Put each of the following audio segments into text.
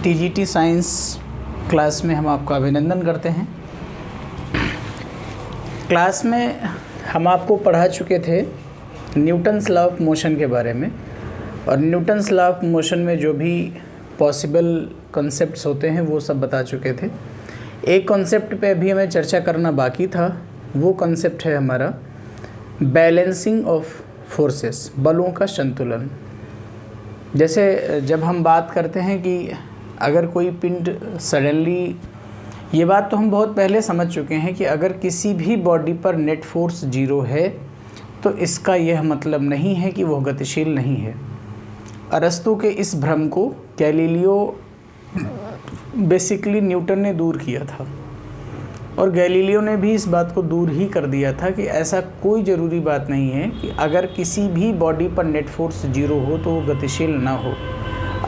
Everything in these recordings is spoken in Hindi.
टीजीटी साइंस क्लास में हम आपका अभिनंदन करते हैं। क्लास में हम आपको पढ़ा चुके थे न्यूटन्स लॉ ऑफ मोशन के बारे में, और न्यूटन्स लॉ ऑफ मोशन में जो भी पॉसिबल कॉन्सेप्ट्स होते हैं वो सब बता चुके थे। एक कॉन्सेप्ट पे अभी हमें चर्चा करना बाकी था, वो कॉन्सेप्ट है हमारा बैलेंसिंग ऑफ फोर्सेस, बलों का संतुलन। जैसे जब हम बात करते हैं कि अगर कोई पिंड सडनली, ये बात तो हम बहुत पहले समझ चुके हैं कि अगर किसी भी बॉडी पर नेट फोर्स 0 है तो इसका यह मतलब नहीं है कि वह गतिशील नहीं है। अरस्तु के इस भ्रम को गैलीलियो बेसिकली न्यूटन ने दूर किया था, और गैलीलियो ने भी इस बात को दूर ही कर दिया था कि ऐसा कोई ज़रूरी बात नहीं है कि अगर किसी भी बॉडी पर नेट फोर्स 0 हो तो वो गतिशील ना हो।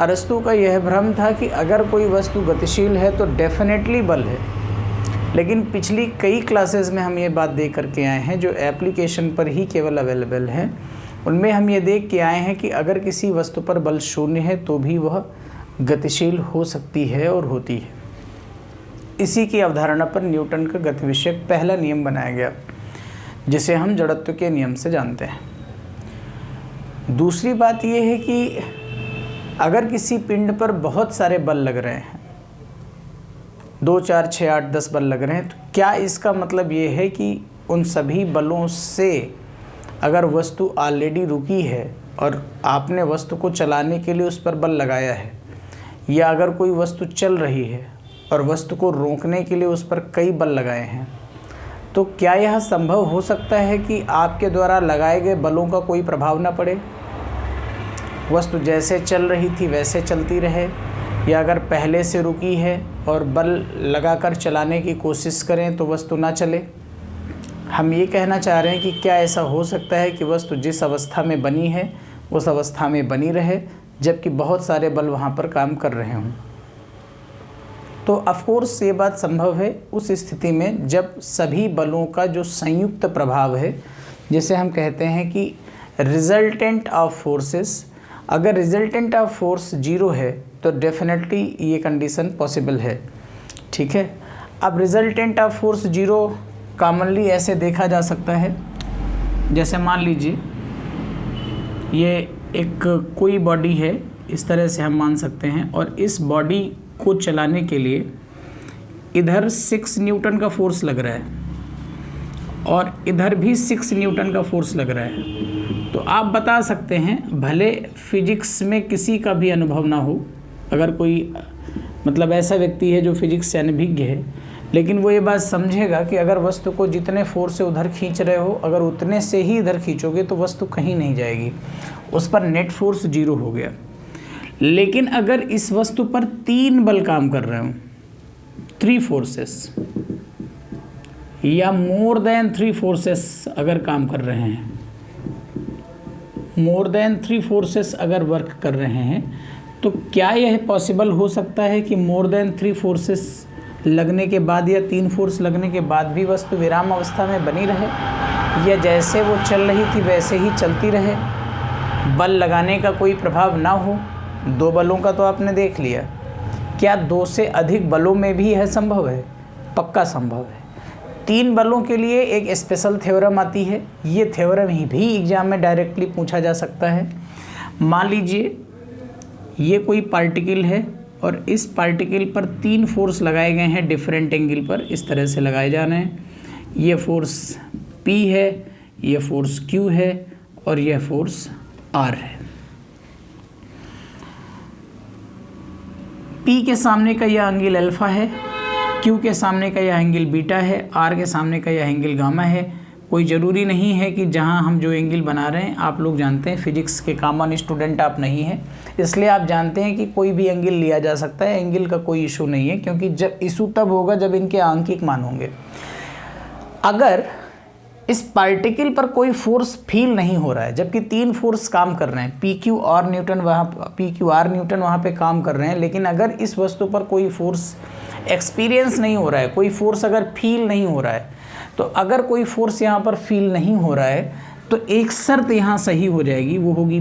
अरस्तु का यह भ्रम था कि अगर कोई वस्तु गतिशील है तो डेफिनेटली बल है। लेकिन पिछली कई क्लासेस में हम ये बात देख करके आए हैं जो एप्लीकेशन पर ही केवल अवेलेबल है, उनमें हम ये देख के आए हैं कि अगर किसी वस्तु पर बल 0 है तो भी वह गतिशील हो सकती है और होती है। इसी की अवधारणा पर न्यूटन का गति विषयक पहला नियम बनाया गया, जिसे हम जड़त्व के नियम से जानते हैं। दूसरी बात यह है कि अगर किसी पिंड पर बहुत सारे बल लग रहे हैं, 2, 4, 6, 8, 10 बल लग रहे हैं, तो क्या इसका मतलब ये है कि उन सभी बलों से अगर वस्तु ऑलरेडी रुकी है और आपने वस्तु को चलाने के लिए उस पर बल लगाया है, या अगर कोई वस्तु चल रही है और वस्तु को रोकने के लिए उस पर कई बल लगाए हैं, तो क्या यह संभव हो सकता है कि आपके द्वारा लगाए गए बलों का कोई प्रभाव न पड़े? वस्तु जैसे चल रही थी वैसे चलती रहे, या अगर पहले से रुकी है और बल लगाकर चलाने की कोशिश करें तो वस्तु ना चले? हम ये कहना चाह रहे हैं कि क्या ऐसा हो सकता है कि वस्तु जिस अवस्था में बनी है उस अवस्था में बनी रहे जबकि बहुत सारे बल वहाँ पर काम कर रहे हों? तो ऑफकोर्स ये बात संभव है उस स्थिति में जब सभी बलों का जो संयुक्त प्रभाव है, जिसे हम कहते हैं कि रिजल्टेंट ऑफ फोर्सेस, अगर रिजल्टेंट ऑफ फोर्स 0 है तो डेफिनेटली ये कंडीशन पॉसिबल है। ठीक है, अब रिजल्टेंट ऑफ फोर्स 0 कॉमनली ऐसे देखा जा सकता है, जैसे मान लीजिए ये एक कोई बॉडी है, इस तरह से हम मान सकते हैं, और इस बॉडी को चलाने के लिए इधर 6 न्यूटन का फोर्स लग रहा है और इधर भी 6 न्यूटन का फोर्स लग रहा है। तो आप बता सकते हैं, भले फिजिक्स में किसी का भी अनुभव ना हो, अगर कोई मतलब ऐसा व्यक्ति है जो फिजिक्स से अनभिज्ञ है, लेकिन वो ये बात समझेगा कि अगर वस्तु को जितने फोर्स से उधर खींच रहे हो, अगर उतने से ही इधर खींचोगे तो वस्तु कहीं नहीं जाएगी, उस पर नेट फोर्स 0 हो गया। लेकिन अगर इस वस्तु पर 3 बल काम कर रहे हो, 3 फोर्सेस या मोर देन 3 फोर्सेस अगर काम कर रहे हैं, मोर देन 3 फोर्सेस अगर वर्क कर रहे हैं, तो क्या यह पॉसिबल हो सकता है कि मोर देन 3 फोर्सेस लगने के बाद या 3 फोर्स लगने के बाद भी वस्तु विराम अवस्था में बनी रहे, या जैसे वो चल रही थी वैसे ही चलती रहे, बल लगाने का कोई प्रभाव ना हो? 2 बलों का तो आपने देख लिया, क्या 2 से अधिक बलों में भी यह संभव है? पक्का संभव है। 3 बलों के लिए एक स्पेशल थ्योरम आती है, ये थ्योरम ही भी एग्जाम में डायरेक्टली पूछा जा सकता है। मान लीजिए ये कोई पार्टिकल है और इस पार्टिकल पर 3 फोर्स लगाए गए हैं डिफरेंट एंगल पर, इस तरह से लगाए जा रहे हैं। ये फोर्स P है, ये फोर्स Q है और यह फोर्स R है। P के सामने का यह एंगल अल्फा है, Q के सामने का यह एंगल बीटा है, R के सामने का यह एंगल गामा है। कोई ज़रूरी नहीं है कि जहां हम जो एंगल बना रहे हैं, आप लोग जानते हैं फिजिक्स के कॉमन स्टूडेंट आप नहीं हैं, इसलिए आप जानते हैं कि कोई भी एंगल लिया जा सकता है, एंगल का कोई इशू नहीं है, क्योंकि जब इशू तब होगा जब इनके आंकिक मान होंगे। अगर इस पार्टिकल पर कोई फोर्स फील नहीं हो रहा है जबकि 3 फोर्स काम कर रहे हैं, PQR न्यूटन वहाँ पे काम कर रहे हैं, लेकिन अगर इस वस्तु पर कोई फोर्स एक्सपीरियंस नहीं हो रहा है, कोई फोर्स अगर फील नहीं हो रहा है, तो अगर कोई फोर्स यहाँ पर फील नहीं हो रहा है तो एक शर्त यहाँ सही हो जाएगी, वो होगी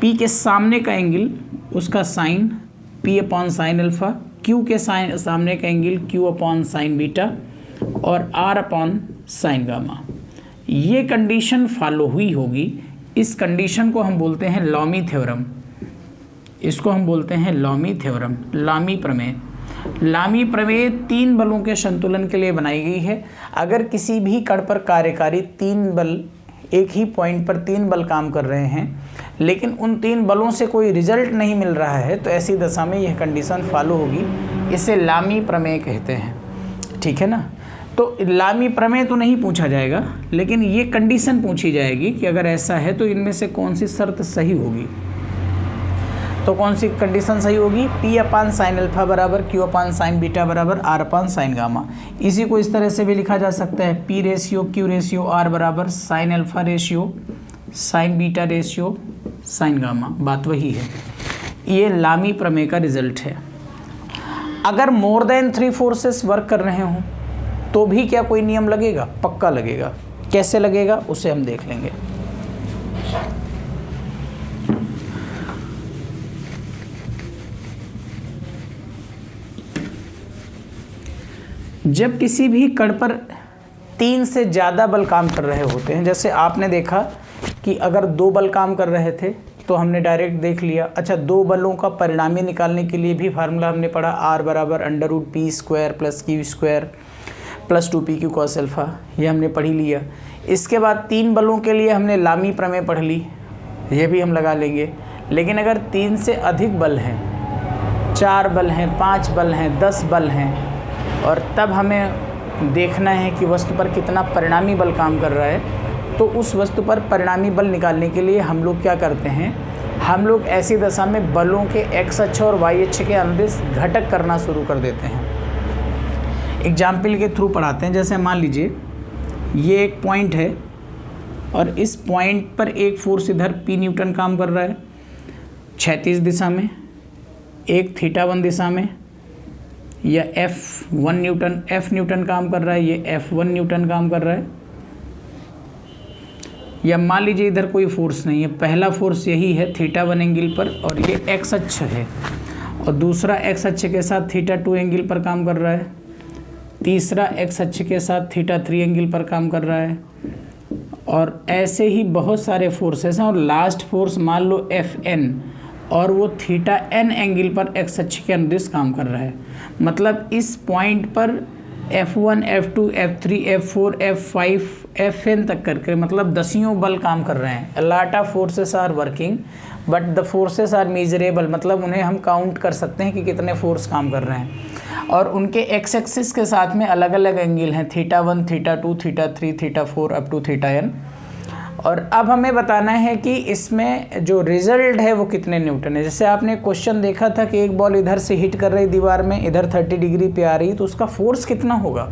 P के सामने का एंगल उसका sine P upon sine alpha, Q के सामने का angle Q upon sine beta और R अपॉन साइन गामा। ये कंडीशन फॉलो हुई होगी। इस कंडीशन को हम बोलते हैं लॉमी थ्योरम। इसको हम बोलते हैं लॉमी थ्योरम, लामी प्रमेय। लामी प्रमेय 3 बलों के संतुलन के लिए बनाई गई है। अगर किसी भी कण पर कार्यकारी 3 बल, एक ही पॉइंट पर 3 बल काम कर रहे हैं, लेकिन उन 3 बलों से कोई रिजल्ट नहीं मिल रहा है, तो ऐसी दशा में यह कंडीशन फॉलो होगी। इसे लामी प्रमेय कहते हैं, ठीक है ना। तो लामी प्रमेय तो नहीं पूछा जाएगा, लेकिन ये कंडीशन पूछी जाएगी कि अगर ऐसा है तो इनमें से कौन सी शर्त सही होगी। तो कौन सी कंडीशन सही होगी? P अपान साइन अल्फा बराबर Q अपान साइन बीटा बराबर R अपान साइन गामा। इसी को इस तरह से भी लिखा जा सकता है, P ratio Q ratio R बराबर sine alpha ratio sign beta ratio sign gamma. बात वही है। ये लामी प्रमेय का रिजल्ट है। अगर मोर देन 3 फोर्सेस वर्क कर रहे हों तो भी क्या कोई नियम लगेगा? पक्का लगेगा। कैसे लगेगा उसे हम देख लेंगे। जब किसी भी कण पर 3 से ज़्यादा बल काम कर रहे होते हैं, जैसे आपने देखा कि अगर 2 बल काम कर रहे थे तो हमने डायरेक्ट देख लिया। अच्छा, 2 बलों का परिणामी निकालने के लिए भी फार्मूला हमने पढ़ा, R बराबर √p² plus Q² plus 2pq cos alpha, ये हमने पढ़ ही लिया। इसके बाद 3 बलों के लिए हमने लामी प्रमेय पढ़ ली, ये भी हम लगा लेंगे। लेकिन अगर 3 से अधिक बल हैं, 4 बल हैं, 5 बल हैं, 10 बल हैं, और तब हमें देखना है कि वस्तु पर कितना परिणामी बल काम कर रहा है, तो उस वस्तु पर परिणामी बल निकालने के लिए हम लोग क्या करते हैं? हम लोग ऐसी दशा में बलों के x अक्ष और y अक्ष के अनुदिश घटक करना शुरू कर देते हैं। एग्जाम्पल के थ्रू पढ़ाते हैं। जैसे मान लीजिए ये एक पॉइंट है और इस पॉइंट पर एक फोर्स इधर P न्यूटन काम कर रहा है क्षैतिज दिशा में, एक θ1 दिशा में, या F न्यूटन काम कर रहा है, ये F1 न्यूटन काम कर रहा है। या मान लीजिए इधर कोई फोर्स नहीं है, पहला फोर्स यही है θ1 एंगल पर और ये x अक्ष है, और दूसरा x अक्ष के साथ θ2 एंगल पर काम कर रहा है, तीसरा x अक्ष के साथ θ3 एंगल पर काम कर रहा है, और ऐसे ही बहुत सारे फोर्सेस हैं। और लास्ट फोर्स मान लो Fn, और वो θn एंगल पर x अक्ष के अनुदिश काम कर रहा है। मतलब इस पॉइंट पर F1, F2, F3, F4, F5, Fn तक करके मतलब 10 बल काम कर रहे हैं। Lot of forces are working but the forces are measurable, मतलब उन्हें हम काउंट कर सकते हैं कि कितने फोर्स काम कर रहे हैं। और उनके एक्स एक्सिस के साथ में अलग अलग एंगल हैं, θ1, θ2, θ3, θ4 अप टू θn। और अब हमें बताना है कि इसमें जो रिजल्ट है वो कितने न्यूटन है। जैसे आपने क्वेश्चन देखा था कि एक बॉल इधर से हिट कर रही दीवार में, इधर 30 डिग्री पे आ रही, तो उसका फोर्स कितना होगा,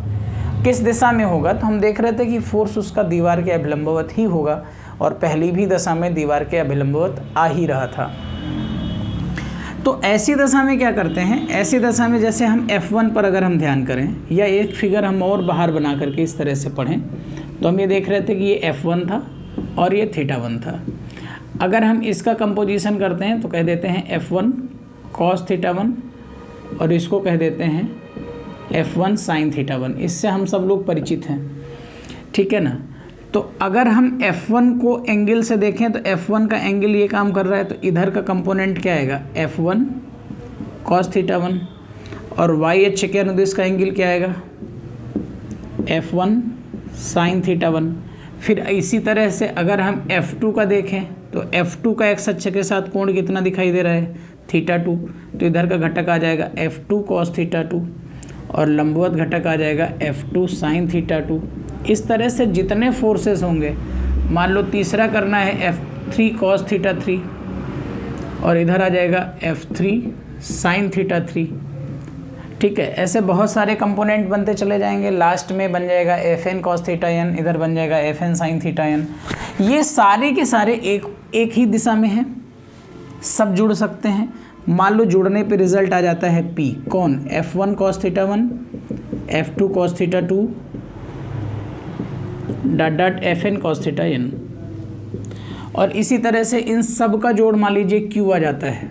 किस दिशा में होगा। तो हम देख रहे थे कि फोर्स उसका दीवार के अभिलंबवत ही होगा, और पहली भी दशा में दीवार के अभिलंबवत आ ही रहा था। तो ऐसी दशा में क्या करते हैं? ऐसी दशा में जैसे हम F1 पर अगर हम ध्यान करें, या एक फिगर हम और बाहर बना करके इस तरह से पढ़ें, तो हम ये देख रहे थे कि ये F1 था और ये θ1 था। अगर हम इसका कंपोजिशन करते हैं तो कह देते हैं F1 cos θ1, और इसको कह देते हैं F1 sin θ1। इससे हम सब लोग परिचित हैं, ठीक है ना। तो अगर हम F1 को एंगल से देखें तो F1 का एंगल ये काम कर रहा है, तो इधर का कंपोनेंट क्या आएगा? F1 cos θ1, और y अक्ष के अनुदिश का एंगल क्या आएगा? F1 sin θ1। फिर इसी तरह से अगर हम F2 का देखें तो F2 का x अक्ष के साथ कोण कितना दिखाई दे रहा है? θ2। तो इधर का घटक आ जाएगा F2 cos θ2, और लंबवत घटक आ जाएगा F2 sin θ2। इस तरह से जितने फोर्सेस होंगे, मान लो तीसरा करना है F3 cos θ3, और इधर आ जाएगा F3 sin θ3, ठीक है। ऐसे बहुत सारे कंपोनेंट बनते चले जाएंगे, लास्ट में बन जाएगा Fn cos θn, इधर बन जाएगा Fn sin θn। ये सारे के सारे एक ही दिशा में हैं, सब जुड़ सकते हैं। मान लो जुड़ने पे रिजल्ट आ जाता है P, कौन? F1 cos θ1, F2 cos θ2 dot Fn cos θn। और इसी तरह से इन सब का जोड़ मान लीजिए Q आ जाता है,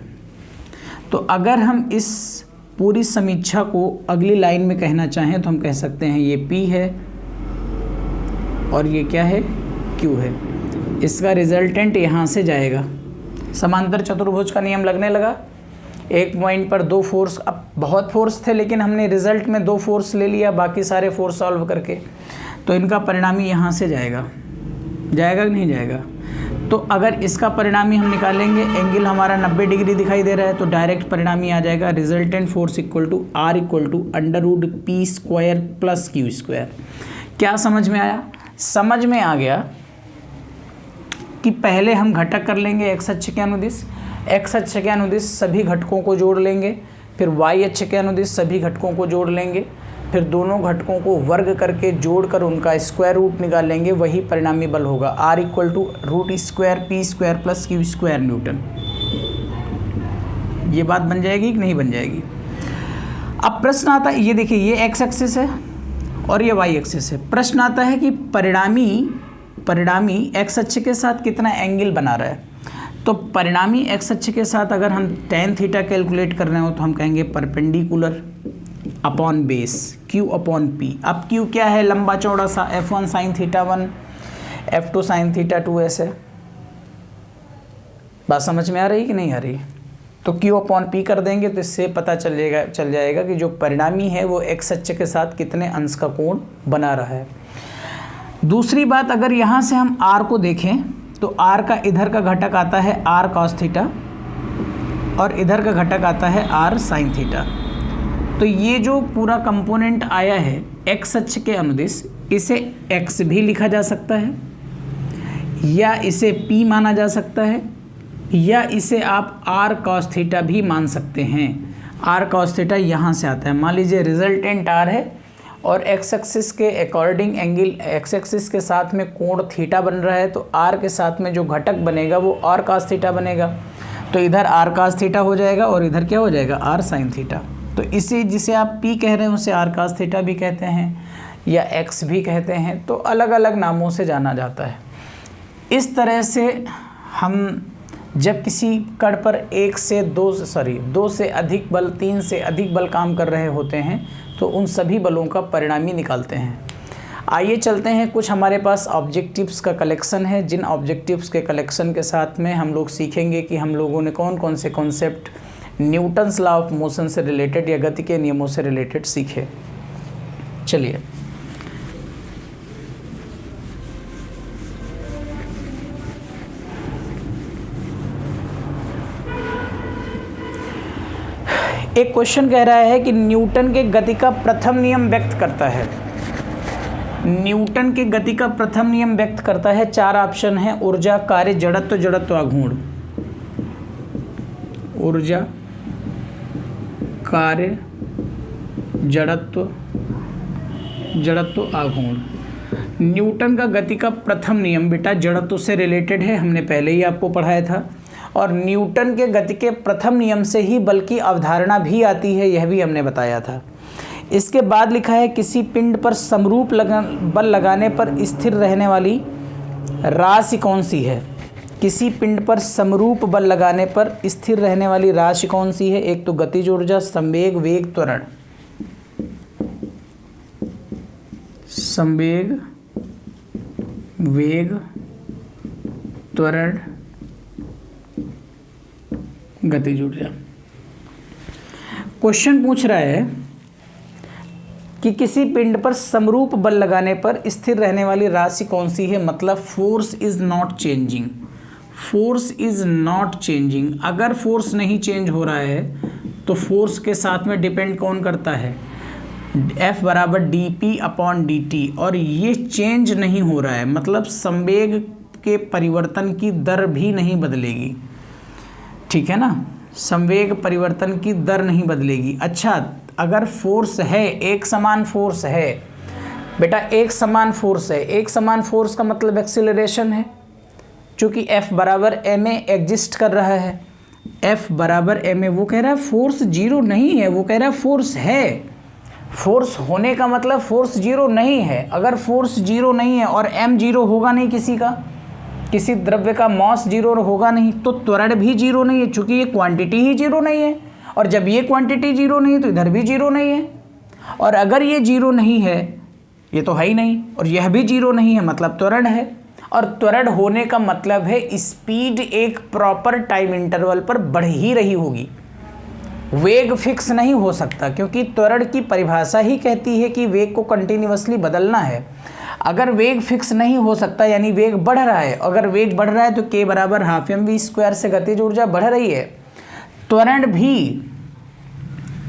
तो अगर हम इस पूरी समीक्षा को अगली लाइन में कहना चाहें तो हम कह सकते हैं ये P है और ये क्या है, Q है। इसका रिजल्टेंट यहाँ से जाएगा। समांतर चतुर्भुज का नियम लगने लगा। एक पॉइंट पर दो फोर्स, अब बहुत फोर्स थे लेकिन हमने रिजल्ट में दो फोर्स ले लिया बाकी सारे फोर्स सॉल्व करके, तो इनका परिणामी यहाँ से जाएगा। जाएगा कि नहीं जाएगा? तो अगर इसका परिणामी हम निकालेंगे, एंगल हमारा 90 डिग्री दिखाई दे रहा है, तो डायरेक्ट परिणामी आ जाएगा resultant force equal to R equal to √P² plus Q²। क्या समझ में आया? समझ में आ गया कि पहले हम घटक कर लेंगे x अक्ष के अनुदिश, x अक्ष के अनुदिश सभी घटकों को जोड़ लेंगे, फिर y अक्ष के अनुदिश सभी घटकों को जोड़ लेंगे, फिर दोनों घटकों को वर्ग करके जोड़कर उनका स्क्वायर रूट निकालेंगे, वही परिणामी बल होगा R equal to √2P² plus Q² newton. ये बात बन जाएगी कि नहीं बन जाएगी? अब प्रश्न आता है, ये देखिए ये x एक्सिस है और ये y एक्सिस है। प्रश्न आता है कि परिणामी x अक्ष के साथ कितना एंगल बना रहा है। तो परिणामी x अक्ष के साथ अगर हम tan थीटा कैलकुलेट कर रहे हो तो हम कहेंगे परपेंडिकुलर अपॉन बेस Q/P। अब Q क्या है? लंबा चौड़ा सा F1 sin theta 1 F2 sin theta 2 ऐसे। बात समझ में आ रही कि नहीं आ रही? तो Q/P कर देंगे तो इससे पता चल जाएगा कि जो परिणामी है वो x अक्ष के साथ कितने अंश का कोण बना रहा है। दूसरी बात, अगर यहाँ से हम R को देखें तो R का इधर का घटक आता है R cos थीटा और इधर का घटक आता है R sin थीटा। तो ये जो पूरा कंपोनेंट आया है x अक्ष के अनुदिश, इसे x भी लिखा जा सकता है या इसे P माना जा सकता है या इसे आप R cos थीटा भी मान सकते हैं। R cos थीटा यहाँ से आता है। मान लीजिए रिजल्टेंट R है और x एक्सिस के अकॉर्डिंग एंगल x एक्सिस के साथ में कोण थीटा बन रहा है, तो R के साथ में जो घटक बनेगा वो R cos थीटा बनेगा। तो इधर R cos थीटा हो जाएगा और इधर क्या हो जाएगा? R sin theta. तो इसे जिसे आप P कह रहे हैं उसे R cos थीटा भी कहते हैं या X भी कहते हैं, तो अलग अलग नामों से जाना जाता है। इस तरह से हम जब किसी कण पर दो से अधिक बल, 3 से अधिक बल काम कर रहे होते हैं तो उन सभी बलों का परिणामी निकालते हैं। आइए चलते हैं, कुछ हमारे पास ऑब्जेक्टिव्स का कलेक्शन है, जिन ऑब्जेक्टिव्स के कलेक्शन के साथ में हम लोग सीखेंगे कि हम लोगों ने कौन कौन से concept Newton's law of motion से रिलेटेड या गति के नियमों से रिलेटेड सीखे। चलिए, एक क्वेश्चन कह रहा है कि न्यूटन के गति का प्रथम नियम व्यक्त करता है। न्यूटन के गति का प्रथम नियम व्यक्त करता है। 4 ऑप्शन है: ऊर्जा, कार्य, जड़त्व, जड़त्व आघूर्ण। ऊर्जा, कार्य, जड़त्व, जड़त्व आघूर्ण। न्यूटन का गति का प्रथम नियम बेटा जड़त्व से रिलेटेड है, हमने पहले ही आपको पढ़ाया था। और न्यूटन के गति के प्रथम नियम से ही बल की अवधारणा भी आती है, यह भी हमने बताया था। इसके बाद लिखा है किसी पिंड पर समरूप बल लगाने पर स्थिर रहने वाली राशि कौन सी है। किसी पिंड पर समरूप बल लगाने पर स्थिर रहने वाली राशि कौन सी है? एक तो गतिज ऊर्जा, संवेग, वेग, त्वरण। संवेग, वेग, त्वरण, गतिज ऊर्जा। क्वेश्चन पूछ रहा है कि किसी पिंड पर समरूप बल लगाने पर स्थिर रहने वाली राशि कौन सी है, मतलब force is not changing. Force is not changing. अगर फोर्स नहीं चेंज हो रहा है तो फोर्स के साथ में डिपेंड कौन करता है? F बराबर dP/dt। और ये चेंज नहीं हो रहा है, मतलब संवेग के परिवर्तन की दर भी नहीं बदलेगी। ठीक है ना, संवेग परिवर्तन की दर नहीं बदलेगी। अच्छा, अगर फोर्स है, एक समान फोर्स है बेटा, एक समान फोर्स है, एक समान फोर्स का मतलब एक्सीलरेशन है, क्योंकि F बराबर ma एग्जिस्ट कर रहा है। F बराबर ma, वो कह रहा है फोर्स जीरो नहीं है, वो कह रहा है फोर्स है। फोर्स होने का मतलब फोर्स जीरो नहीं है। अगर फोर्स जीरो नहीं है और m जीरो होगा नहीं, किसी द्रव्य का मॉस जीरो होगा नहीं, तो त्वरण भी जीरो नहीं है, चूंकि ये क्वांटिटी ही जीरो नहीं है। और जब ये क्वांटिटी जीरो नहीं है तो इधर भी जीरो नहीं है, और अगर ये जीरो नहीं है, ये तो है ही नहीं, और यह भी जीरो नहीं है, मतलब त्वरण है। और त्वरण होने का मतलब है स्पीड एक प्रॉपर टाइम इंटरवल पर बढ़ ही रही होगी, वेग फिक्स नहीं हो सकता, क्योंकि त्वरण की परिभाषा ही कहती है कि वेग को कंटिन्यूअसली बदलना है। अगर वेग फिक्स नहीं हो सकता यानी वेग बढ़ रहा है, अगर वेग बढ़ रहा है तो k बराबर हाफ एम वी स्क्वायर से गतिज ऊर्जा बढ़ रही है। त्वरण भी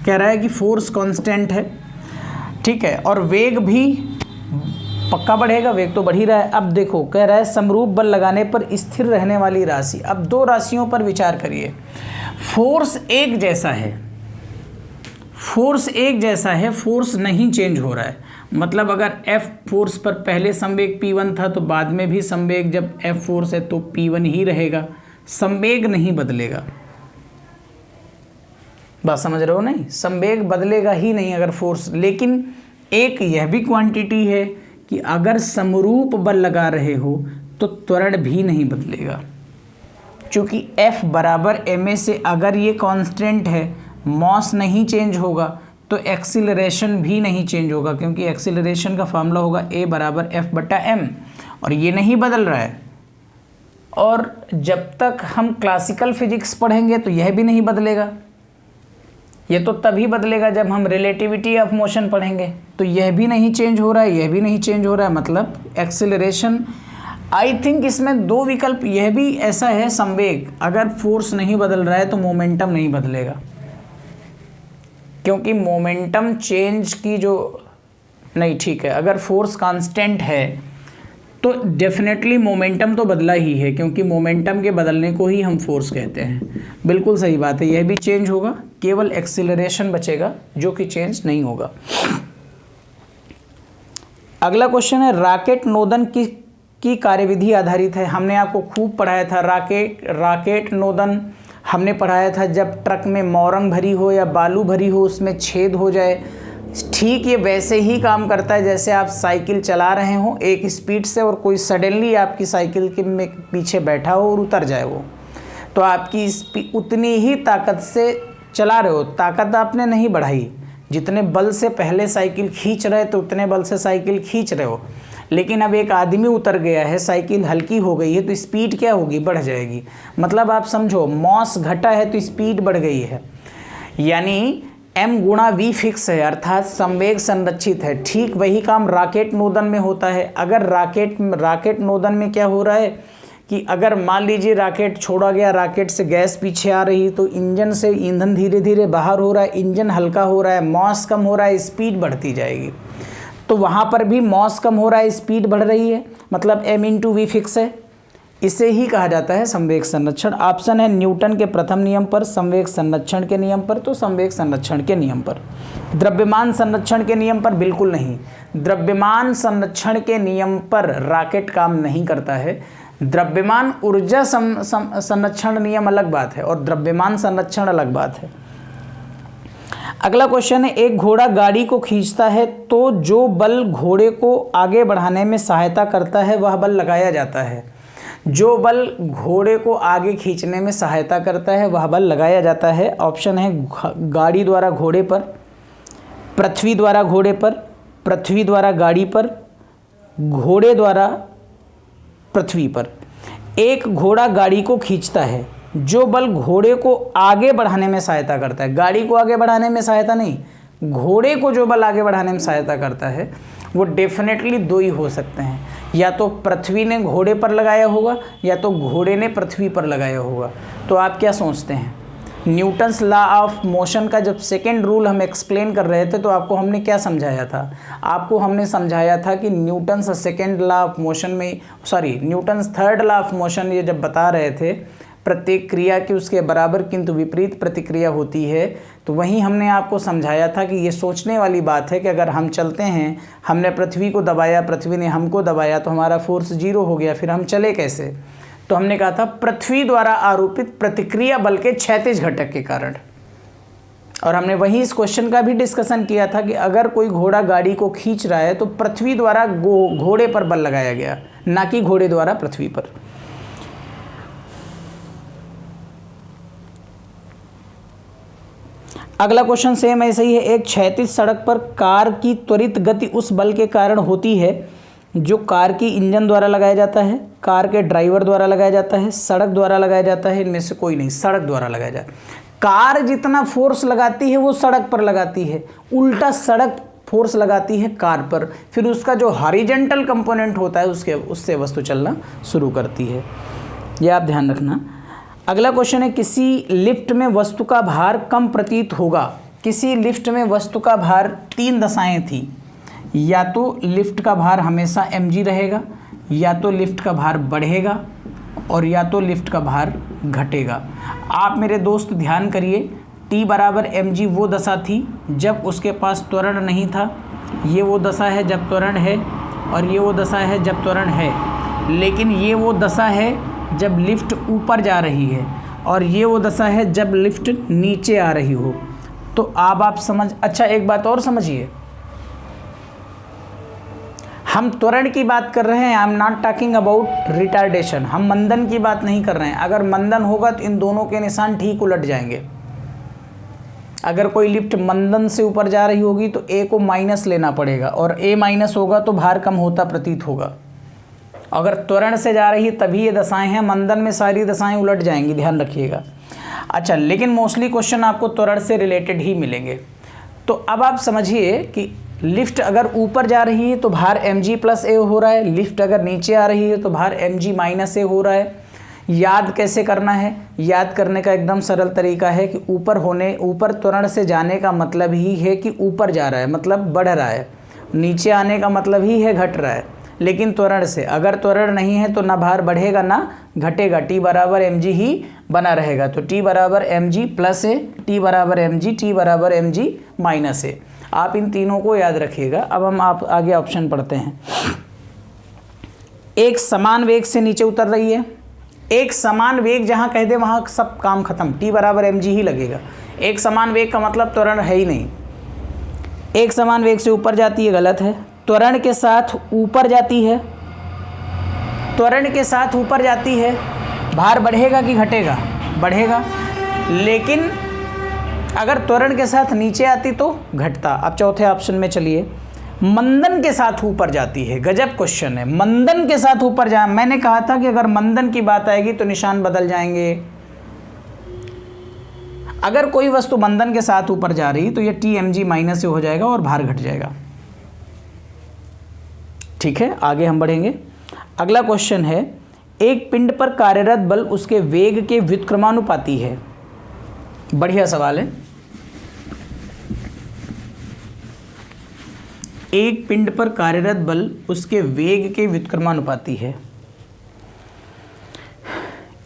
कह रहा है कि फोर्स कांस्टेंट है, ठीक है, और वेग भी पक्का बढ़ेगा, वेग तो बढ़ ही रहा है। अब देखो कह रहा है समरूप बल लगाने पर स्थिर रहने वाली राशि। अब दो राशियों पर विचार करिए। फोर्स एक जैसा है, फोर्स एक जैसा है, फोर्स नहीं चेंज हो रहा है। मतलब अगर F फोर्स पर पहले संवेग P1 था तो बाद में भी संवेग जब F फोर्स है तो P1 ही रहेगा, संवेग नहीं बदलेगा। बात समझ रहे हो नहीं, संवेग बदलेगा ही नहीं अगर फोर्स। लेकिन एक यह भी क्वांटिटी है कि अगर समरूप बल लगा रहे हो तो त्वरण भी नहीं बदलेगा, क्योंकि F बराबर ma से अगर ये कांस्टेंट है, मॉस नहीं चेंज होगा तो एक्सीलरेशन भी नहीं चेंज होगा, क्योंकि एक्सीलरेशन का फॉर्मूला होगा a बराबर F बटा m, और ये नहीं बदल रहा है। और जब तक हम क्लासिकल फिजिक्स पढ़ेंगे तो यह भी नहीं बदलेगा, ये तो तभी बदलेगा जब हम रिलेटिविटी ऑफ मोशन पढ़ेंगे। तो यह भी नहीं चेंज हो रहा है, यह भी नहीं चेंज हो रहा है, मतलब एक्सीलरेशन। आई थिंक इसमें दो विकल्प, यह भी ऐसा है संवेग, अगर फोर्स नहीं बदल रहा है तो मोमेंटम नहीं बदलेगा, क्योंकि मोमेंटम चेंज की जो नहीं, ठीक है, अगर फोर्स कांस्टेंट है तो डेफिनेटली मोमेंटम तो बदला ही है, क्योंकि मोमेंटम के बदलने को ही हम फोर्स कहते हैं। बिल्कुल सही बात है, यह भी चेंज होगा, केवल एक्सीलरेशन बचेगा जो कि चेंज नहीं होगा। अगला क्वेश्चन है रॉकेट नोदन की कार्यविधि आधारित है। हमने आपको खूब पढ़ाया था रॉकेट नोदन हमने पढ़ाया था, जब ट्रक में मोरंग भरी हो या बालू भरी हो उसमें छेद हो जाए। ठीक ये वैसे ही काम करता है जैसे आप साइकिल चला रहे हो एक स्पीड से और कोई सडनली आपकी साइकिल के में पीछे बैठा हो और उतर जाए वो, तो आपकी उतनी ही ताकत से चला रहे हो, ताकत आपने नहीं बढ़ाई, जितने बल से पहले साइकिल खींच रहे तो उतने बल से साइकिल खींच रहे हो। लेकिन अब एक आदमी उतर गया है, साइकिल हल्की हो गई है तो स्पीड क्या होगी, बढ़ जाएगी। मतलब आप समझो मॉस घटा है तो स्पीड बढ़ गई है, यानी m गुणा v फिक्स है, अर्थात संवेग संरक्षित है। ठीक वही काम रॉकेट नोदन में होता है। अगर रॉकेट नोदन में क्या हो रहा है कि अगर मान लीजिए रॉकेट छोड़ा गया, रॉकेट से गैस पीछे आ रही तो इंजन से ईंधन धीरे धीरे बाहर हो रहा है, इंजन हल्का हो रहा है, मॉस कम हो रहा है, स्पीड बढ़ती जाएगी। तो वहाँ पर भी मॉस कम हो रहा है, स्पीड बढ़ रही है, मतलब m इंटू वी फिक्स है। इसे ही कहा जाता है संवेग संरक्षण। ऑप्शन है न्यूटन के प्रथम नियम पर, संवेग संरक्षण के नियम पर, तो संवेग संरक्षण के नियम पर। द्रव्यमान संरक्षण के नियम पर बिल्कुल नहीं। द्रव्यमान संरक्षण के नियम पर रॉकेट काम नहीं करता है। द्रव्यमान ऊर्जा संरक्षण नियम अलग बात है और द्रव्यमान संरक्षण अलग बात है। अगला क्वेश्चन है एक घोड़ा गाड़ी को खींचता है तो जो बल घोड़े को आगे बढ़ाने में सहायता करता है वह बल लगाया जाता है। जो बल घोड़े को आगे खींचने में सहायता करता है वह बल लगाया जाता है। ऑप्शन है गाड़ी द्वारा घोड़े पर, पृथ्वी द्वारा घोड़े पर, पृथ्वी द्वारा गाड़ी पर, घोड़े द्वारा पृथ्वी पर। एक घोड़ा गाड़ी को खींचता है, जो बल घोड़े को आगे बढ़ाने में सहायता करता है, गाड़ी को आगे बढ़ाने में सहायता नहीं, घोड़े को जो बल आगे बढ़ाने में सहायता करता है वो डेफिनेटली दो ही हो सकते हैं, या तो पृथ्वी ने घोड़े पर लगाया होगा या तो घोड़े ने पृथ्वी पर लगाया होगा। तो आप क्या सोचते हैं? न्यूटन्स लॉ ऑफ मोशन का जब सेकेंड रूल हम एक्सप्लेन कर रहे थे तो आपको हमने क्या समझाया था? आपको हमने समझाया था कि Newton's second law of motion में, Newton's third law of motion ये जब बता रहे थे प्रत्येक क्रिया की उसके बराबर किंतु विपरीत प्रतिक्रिया होती है, तो वहीं हमने आपको समझाया था कि ये सोचने वाली बात है कि अगर हम चलते हैं, हमने पृथ्वी को दबाया, पृथ्वी ने हमको दबाया तो हमारा फोर्स जीरो हो गया, फिर हम चले कैसे? तो हमने कहा था पृथ्वी द्वारा आरोपित प्रतिक्रिया बल के क्षैतिज घटक के कारण। और हमने वहीं इस क्वेश्चन का भी डिस्कशन किया था कि अगर कोई घोड़ा गाड़ी को खींच रहा है तो पृथ्वी द्वारा घोड़े पर बल लगाया गया, ना कि घोड़े द्वारा पृथ्वी पर। अगला क्वेश्चन सेम ऐसे ही है। एक क्षैतिज सड़क पर कार की त्वरित गति उस बल के कारण होती है जो कार की इंजन द्वारा लगाया जाता है, कार के ड्राइवर द्वारा लगाया जाता है, सड़क द्वारा लगाया जाता है, इनमें से कोई नहीं, सड़क द्वारा लगाया जाता है। कार जितना फोर्स लगाती है वो सड़क पर लगाती है, उल्टा सड़क फोर्स लगाती है कार पर, फिर उसका जो हॉरिजॉन्टल कंपोनेंट होता है उससे वस्तु चलना शुरू करती है। यह आप ध्यान रखना। अगला क्वेश्चन है, किसी लिफ्ट में वस्तु का भार कम प्रतीत होगा। किसी लिफ्ट में वस्तु का भार 3 दशाएं थी, या तो लिफ्ट का भार हमेशा mg रहेगा, या तो लिफ्ट का भार बढ़ेगा, और या तो लिफ्ट का भार घटेगा। आप मेरे दोस्त ध्यान करिए, T बराबर mg वो दशा थी जब उसके पास त्वरण नहीं था, ये वो दशा है जब त्वरण है, और ये वो दशा है जब त्वरण है। लेकिन ये वो दशा है जब लिफ्ट ऊपर जा रही है, और ये वो दशा है जब लिफ्ट नीचे आ रही हो। तो अब आप अच्छा एक बात और समझिए, हम त्वरण की बात कर रहे हैं, I am not talking about retardation. हम मंदन की बात नहीं कर रहे हैं। अगर मंदन होगा तो इन दोनों के निशान ठीक उलट जाएंगे। अगर कोई लिफ्ट मंदन से ऊपर जा रही होगी तो A को माइनस लेना पड़ेगा, और A माइनस होगा तो भार कम होता प्रतीत होगा। अगर त्वरण से जा रही है तभी ये दशाएं हैं, मंदन में सारी दशाएं उलट जाएंगी, ध्यान रखिएगा। अच्छा, लेकिन मोस्टली क्वेश्चन आपको त्वरण से रिलेटेड ही मिलेंगे। तो अब आप समझिए कि लिफ्ट अगर ऊपर जा रही है तो भार mg प्लस a हो रहा है, लिफ्ट अगर नीचे आ रही है तो भार mg माइनस a हो रहा है। याद कैसे करना है? याद करने का एकदम सरल तरीका है कि ऊपर त्वरण से जाने का मतलब ही है कि ऊपर जा रहा है, मतलब बढ़ रहा है। नीचे आने का मतलब ही है घट रहा है। लेकिन त्वरण से, अगर त्वरण नहीं है तो ना भार बढ़ेगा ना घटेगा, T बराबर mg ही बना रहेगा। तो T बराबर mg प्लस a, T बराबर mg, T बराबर mg माइनस a। आप इन तीनों को याद रखिएगा। अब हम आप आगे ऑप्शन पढ़ते हैं। एक समान वेग से नीचे उतर रही है। एक समान वेग जहां कह दे वहां सब काम खत्म, T बराबर mg ही लगेगा। एक समान वेग का मतलब त्वरण है ही नहीं। एक समान वेग से ऊपर जाती है, गलत है। त्वरण के साथ ऊपर जाती है, त्वरण के साथ ऊपर जाती है, भार बढ़ेगा कि घटेगा? बढ़ेगा। लेकिन अगर त्वरण के साथ नीचे आती तो घटता। अब चौथे ऑप्शन में चलिए, मंदन के साथ ऊपर जाती है। गजब क्वेश्चन है, मंदन के साथ ऊपर जा। मैंने कहा था कि अगर मंदन की बात आएगी तो निशान बदल जाएंगे। अगर कोई वस्तु मंदन के साथ ऊपर जा रही तो ये T mg माइनस से हो जाएगा और भार घट जाएगा। ठीक है, आगे हम बढ़ेंगे। अगला क्वेश्चन है, एक पिंड पर कार्यरत बल उसके वेग के व्युत्क्रमानुपाती है। बढ़िया सवाल है। एक पिंड पर कार्यरत बल उसके वेग के व्युत्क्रमानुपाती है।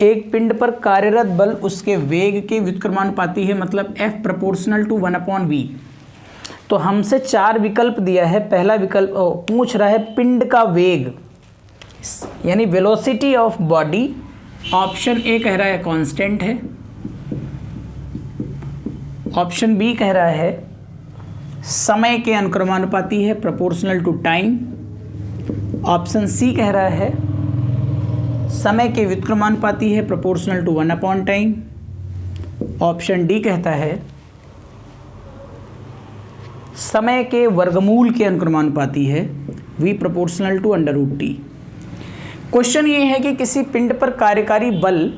एक पिंड पर कार्यरत बल उसके वेग के व्युत्क्रमानुपाती है, मतलब F प्रोपोर्शनल टू 1/v। तो हमसे 4 विकल्प दिया है। पहला विकल्प पूछ रहा है पिंड का वेग, यानी velocity of body. Option A कह रहा है कांस्टेंट है, ऑप्शन बी कह रहा है समय के अनुक्रमानुपाती है, proportional to time. Option C कह रहा है समय के व्युत्क्रमानुपाती है, प्रोपोर्शनल टू 1/टाइम। ऑप्शन डी कहता है समय के वर्गमूल के अनुक्रमानुपाती है, v proportional to √t। Question ये है कि किसी पिंड पर कार्यकारी बल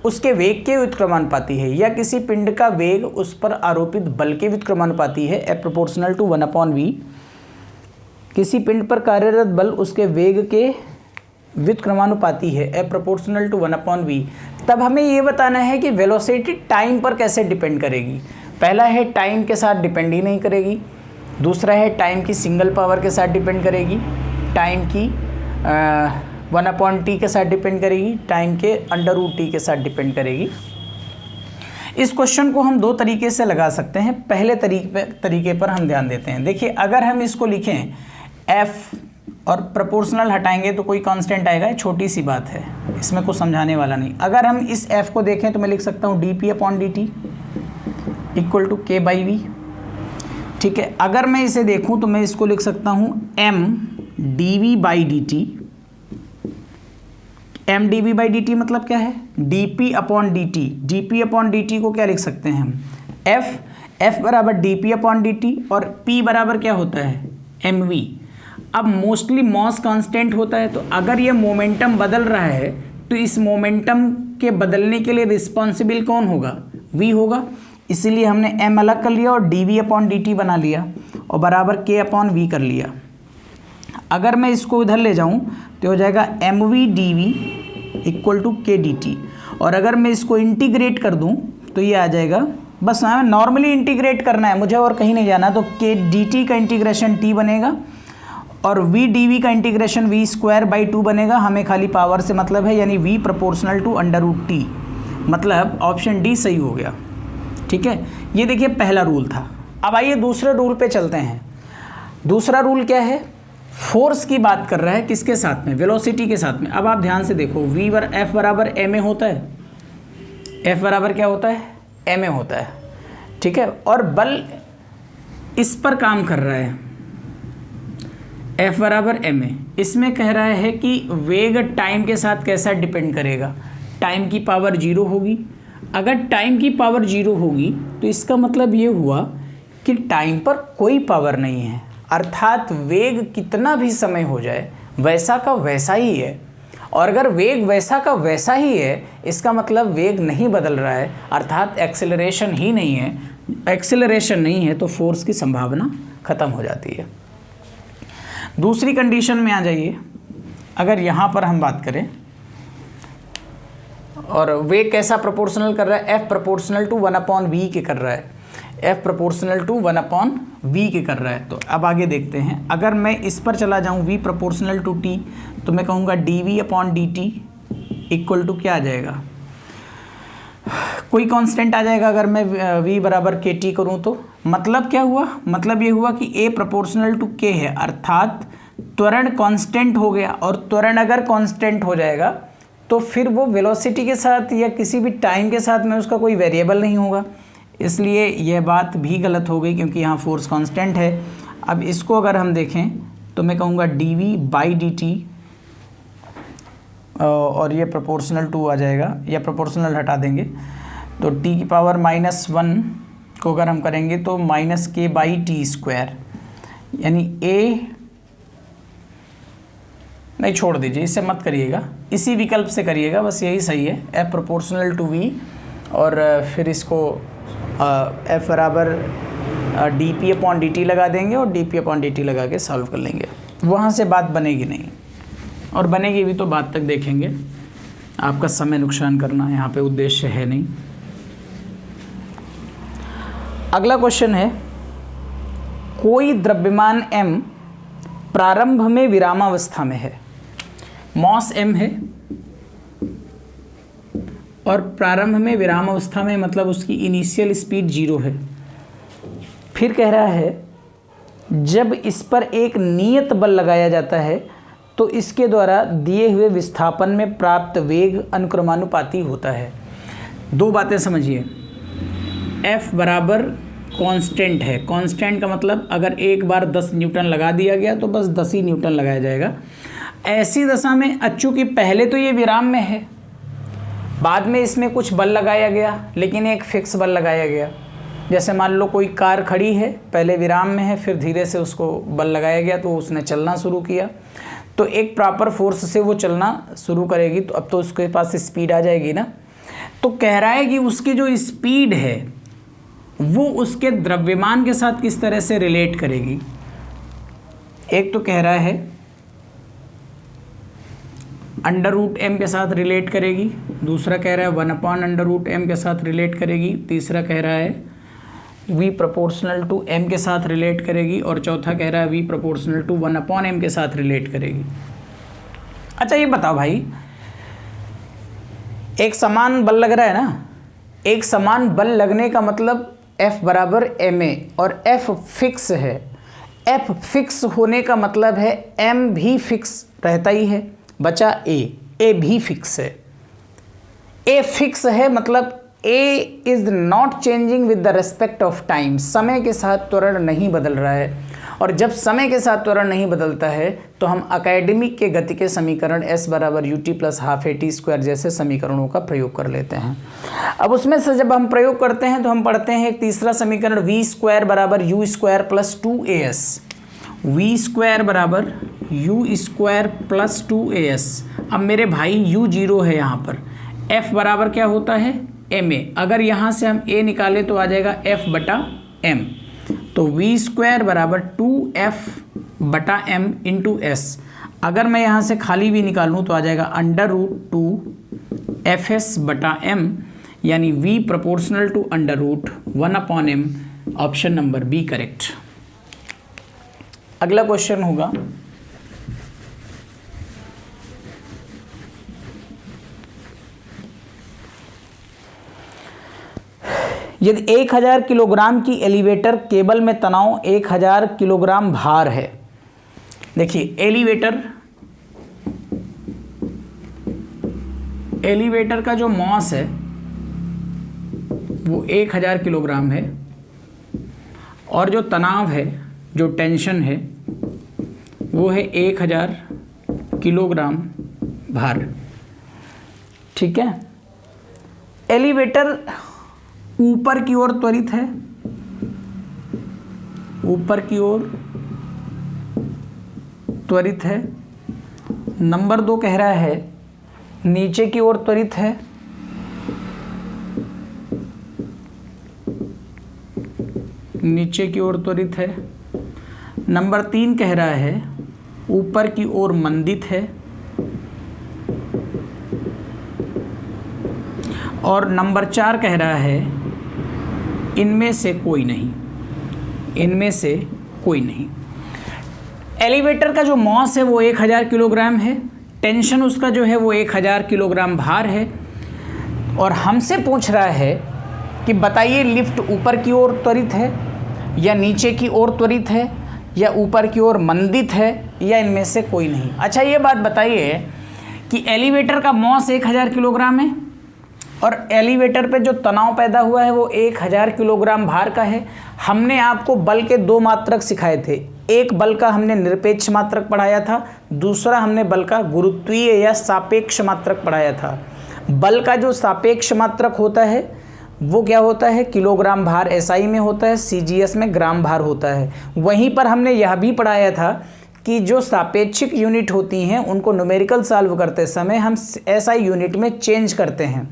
उसके वेग के व्युत्क्रमानुपाती है, या किसी पिंड का वेग उस पर आरोपित बल के व्युत्क्रमानुपाती है, F प्रोपोर्शनल टू 1/v। किसी पिंड पर कार्यरत बल उसके वेग के व्युत्क्रमानुपाती है, F प्रोपोर्शनल टू 1/v। तब हमें ये बताना है कि वेलोसिटी टाइम पर कैसे डिपेंड करेगी। पहला है टाइम के साथ डिपेंड ही नहीं करेगी, दूसरा है टाइम की सिंगल पावर के साथ डिपेंड करेगी, टाइम की 1/t के साथ डिपेंड करेगी, टाइम के √t के साथ डिपेंड करेगी। इस क्वेश्चन को हम 2 तरीके से लगा सकते हैं। पहले तरीके पर हम ध्यान देते हैं। देखिए, अगर हम इसको लिखें f और प्रोपोर्शनल हटाएंगे तो कोई कांस्टेंट आएगा, छोटी सी बात है, इसमें कुछ समझाने वाला नहीं। अगर हम इस f को देखें तो मैं लिख सकता हूँ dp/dt इक्वल टू k/v। ठीक है, अगर मैं इसे देखूं तो मैं इसको लिख सकता हूं m dv/dt। m dv/dt मतलब क्या है? dp/dt। dp/dt को क्या लिख सकते हैं हम? f F बराबर dp अपॉन dt और P बराबर क्या होता है mv। अब मोस्टली मॉस कांस्टेंट होता है, तो अगर ये मोमेंटम बदल रहा है तो इस मोमेंटम के बदलने के लिए रिस्पॉन्सिबल कौन होगा, v होगा। इसीलिए हमने m अलग कर लिया और dv अपॉन dt बना लिया और बराबर k अपॉन v कर लिया। अगर मैं इसको इधर ले जाऊं तो हो जाएगा mv dv equal to k dt, और अगर मैं इसको इंटीग्रेट कर दूं तो ये आ जाएगा, बस हमें नॉर्मली इंटीग्रेट करना है, मुझे और कहीं नहीं जाना। तो k dt का इंटीग्रेशन t बनेगा और v dv का इंटीग्रेशन v स्क्वायर बाई 2 बनेगा। हमें खाली पावर से मतलब है, यानी v proportional to under root T, मतलब ऑप्शन डी सही हो गया। ठीक है, ये देखिए पहला रूल था। अब आइए दूसरे रूल पे चलते हैं। दूसरा रूल क्या है, फोर्स की बात कर रहा है, किसके साथ में, वेलोसिटी के साथ में। अब आप ध्यान से देखो, F बराबर ma होता है, F बराबर क्या होता है ma होता है। ठीक है, और बल इस पर काम कर रहा है, F बराबर ma। इसमें कह रहा है कि वेग टाइम के साथ कैसा डिपेंड करेगा, टाइम की पावर 0 होगी। अगर टाइम की पावर 0 होगी तो इसका मतलब ये हुआ कि टाइम पर कोई पावर नहीं है, अर्थात वेग कितना भी समय हो जाए वैसा का वैसा ही है। और अगर वेग वैसा का वैसा ही है, इसका मतलब वेग नहीं बदल रहा है, अर्थात एक्सेलरेशन ही नहीं है। एक्सेलरेशन नहीं है तो फोर्स की संभावना खत्म हो जाती है। दूसरी कंडीशन में आ जाइए, अगर यहाँ पर हम बात करें और वेग कैसा प्रोपोर्शनल कर रहा है, F प्रोपोर्शनल टू 1/v के कर रहा है, F प्रोपोर्शनल टू 1/v के कर रहा है। तो अब आगे देखते हैं, अगर मैं इस पर चला जाऊं v प्रोपोर्शनल टू t, तो मैं कहूँगा dv upon dt equal to क्या आ जाएगा, कोई कांस्टेंट आ जाएगा। अगर मैं v बराबर kt करूं तो मतलब क्या हुआ, मतलब ये हुआ कि a प्रोपोर्शनल टू k है, अर्थात त्वरण कांस्टेंट हो गया। और त्वरण अगर कांस्टेंट हो जाएगा तो फिर वो वेलोसिटी के साथ या किसी भी टाइम के साथ में उसका कोई वेरिएबल नहीं होगा, इसलिए यह बात भी गलत हो गई क्योंकि यहाँ फोर्स कांस्टेंट है। अब इसको अगर हम देखें तो मैं कहूँगा dv बाई dt, और ये प्रोपोर्शनल टू आ जाएगा, या प्रोपोर्शनल हटा देंगे तो t की पावर -1 को अगर हम करेंगे तो -k बाई टी स्क्वायर, यानी a नहीं, छोड़ दीजिए, इससे मत करिएगा, इसी विकल्प से करिएगा, बस यही सही है। F प्रोपोर्शनल टू v और फिर इसको F बराबर dp अपॉन dt लगा देंगे और dp अपॉन dt लगा के सॉल्व कर लेंगे। वहाँ से बात बनेगी नहीं, और बनेगी भी तो बात तक देखेंगे, आपका समय नुकसान करना यहाँ पे उद्देश्य है नहीं। अगला क्वेश्चन है, कोई द्रव्यमान m प्रारंभ में विरामावस्था में है, मॉस m है और प्रारंभ में विराम अवस्था में मतलब उसकी इनिशियल स्पीड 0 है। फिर कह रहा है जब इस पर एक नियत बल लगाया जाता है तो इसके द्वारा दिए हुए विस्थापन में प्राप्त वेग अनुक्रमानुपाती होता है। दो बातें समझिए, F बराबर कांस्टेंट है, कांस्टेंट का मतलब अगर एक बार 10 न्यूटन लगा दिया गया तो बस 10 ही न्यूटन लगाया जाएगा। ऐसी दशा में चूंकि पहले तो ये विराम में है, बाद में इसमें कुछ बल लगाया गया, लेकिन एक फिक्स बल लगाया गया। जैसे मान लो कोई कार खड़ी है, पहले विराम में है, फिर धीरे से उसको बल लगाया गया तो उसने चलना शुरू किया, तो एक प्रॉपर फोर्स से वो चलना शुरू करेगी, तो अब तो उसके पास स्पीड आ जाएगी ना। तो कह रहा है कि उसकी जो स्पीड है वो उसके द्रव्यमान के साथ किस तरह से रिलेट करेगी। एक तो कह रहा है अंडर रूट एम के साथ रिलेट करेगी, दूसरा कह रहा है 1/√m के साथ रिलेट करेगी, तीसरा कह रहा है v प्रोपोर्शनल टू m के साथ रिलेट करेगी, और चौथा कह रहा है v प्रोपोर्शनल टू 1/m के साथ रिलेट करेगी। अच्छा ये बताओ भाई, एक समान बल लग रहा है ना, एक समान बल लगने का मतलब F बराबर ma और F फिक्स है। F फिक्स होने का मतलब है m भी फिक्स रहता ही है, बचा a भी फिक्स है। a फिक्स है मतलब a is not changing with the respect of time, समय के साथ त्वरण नहीं बदल रहा है। और जब समय के साथ त्वरण नहीं बदलता है तो हम एकेडमिक के गति के समीकरण s बराबर ut plus half A T square जैसे समीकरणों का प्रयोग कर लेते हैं। अब उसमें से जब हम प्रयोग करते हैं तो हम पढ़ते हैं एक तीसरा समीकरण v स्क्वायर बराबर you square plus 2as, v square बराबर यू स्क्वायर प्लस 2as। अब मेरे भाई u 0 है यहाँ पर, f बराबर क्या होता है ma, अगर यहाँ से हम a निकालें तो आ जाएगा f बटा m, तो v स्क्वायर बराबर 2f बटा m इंटू एस। अगर मैं यहाँ से खाली v निकालूँ तो आ जाएगा अंडर रूट 2fs बटा m, यानी v proportional to under root 1/m। Option number B correct. अगला क्वेश्चन होगा यदि 1000 किलोग्राम की एलिवेटर केबल में तनाव 1000 किलोग्राम भार है। देखिए एलिवेटर का जो मॉस है वो 1000 किलोग्राम है और जो तनाव है, जो टेंशन है, वो है 1000 किलोग्राम भार। ठीक है, एलिवेटर ऊपर की ओर त्वरित है, ऊपर की ओर त्वरित है। नंबर 2 कह रहा है नीचे की ओर त्वरित है, नीचे की ओर त्वरित है। नंबर 3 कह रहा है ऊपर की ओर मंदित है, और नंबर 4 कह रहा है इनमें से कोई नहीं, इनमें से कोई नहीं। एलिवेटर का जो मॉस है वो 1000 किलोग्राम है, टेंशन उसका जो है वो 1000 किलोग्राम भार है, और हमसे पूछ रहा है कि बताइए लिफ्ट ऊपर की ओर त्वरित है या नीचे की ओर त्वरित है या ऊपर की ओर मंदित है या इनमें से कोई नहीं। अच्छा ये बात बताइए कि एलिवेटर का मॉस 1000 किलोग्राम है और एलिवेटर पे जो तनाव पैदा हुआ है वो 1000 किलोग्राम भार का है। हमने आपको बल के 2 मात्रक सिखाए थे, एक बल का हमने निरपेक्ष मात्रक पढ़ाया था, दूसरा हमने बल का गुरुत्वीय या सापेक्ष मात्रक पढ़ाया था। बल का जो सापेक्ष मात्रक होता है वो क्या होता है, किलोग्राम भार एसआई में होता है, सीजीएस में ग्राम भार होता है। वहीं पर हमने यह भी पढ़ाया था कि जो सापेक्षिक यूनिट होती हैं उनको न्यूमेरिकल सॉल्व करते समय हम एसआई यूनिट में चेंज करते हैं।